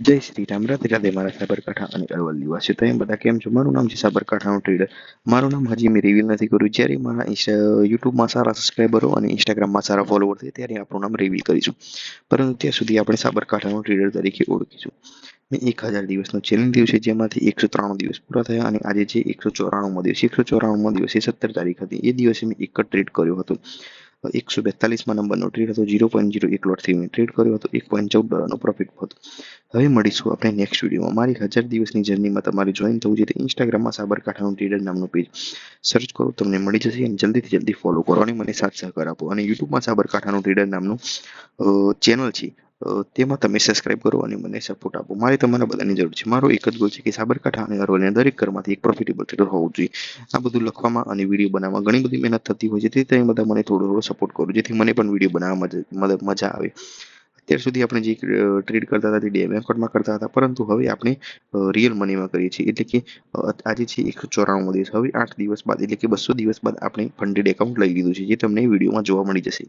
જય શ્રી રામ, રાધે રાધે મારા સાબરકાંઠા અને અરવલ્લી નિવાસીઓ. તમે બધા કેમ છો? મારું નામ છે સાબરકાંઠાનો ટ્રેડર. મારું નામ હજી મેં રિવીલ નથી કર્યું. જ્યારે મારા યુટ્યુબમાં સારા સબસ્ક્રાઈબરો અને ઇન્સ્ટાગ્રામમાં સારા ફોલોવર થાય ત્યારે આપણું નામ રિવીલ કરીશું. પરંતુ ત્યાં સુધી આપણે સાબરકાંઠાનો ટ્રેડર તરીકે ઓળખીશું. મેં 1000 દિવસનો ચેલેન્જ લીધો છે, જેમાંથી 193 દિવસ પૂરા થયા અને આજે છે 194મો દિવસ. 194મો દિવસે 17 તારીખ હતી. એ દિવસે મેં એક જ ટ્રેડ કર્યો હતો. 142મા નંબરનો ટ્રેડ હતો. 0.01 લોટથી મેં ટ્રેડ કર્યો હતો. $1.14નો પ્રોફિટ હતો. હવે મળીશું આપણે નેક્સ્ટ વિડીયોમાં. મારી 1000 દિવસની જર્નીમાં તમારે જોઈન થવું છે તો ઇન્સ્ટાગ્રામમાં સાબરકાંઠાનું ટ્રેડર નામનું પેજ સર્ચ કરો, તમને મળી જશે અને જલ્દીથી જલ્દી ફોલો કરો અને મને સાથ સહકાર આપો. અને યુટ્યુબમાં સાબરકાંઠાનું ટ્રેડર નામનું ચેનલ છે, તેમાં તમે સબસ્ક્રાઇબ કરો અને મને સપોર્ટ આપો. મારે તમારા બધાની જરૂર છે. મારો એક જ ગોલ છે કે સાબરકાંઠા અને અરવલ્લીના દરેક ઘરમાંથી એક પ્રોફિટેબલ ટ્રેડર હોવું જોઈએ. આ બધું લખવામાં અને વિડીયો બનાવવામાં ઘણી બધી મહેનત થતી હોય છે, તેથી તમે બધા મને થોડો થોડો સપોર્ટ કરો, જેથી મને પણ વિડીયો બનાવવામાં મજા આવે. અત્યાર સુધી આપણે જે ટ્રેડ કરતા હતા તે ડેમ એકાઉન્ટમાં કરતા હતા, પરંતુ હવે આપણે રિયલ મનીમાં કરીએ છીએ. એટલે કે આજે છે 194મો દિવસ. હવે 8 દિવસ બાદ એટલે કે 200 દિવસ બાદ આપણે ફંડેડ એકાઉન્ટ લઈ લીધું છે, જે તમને વિડીયોમાં જોવા મળી જશે.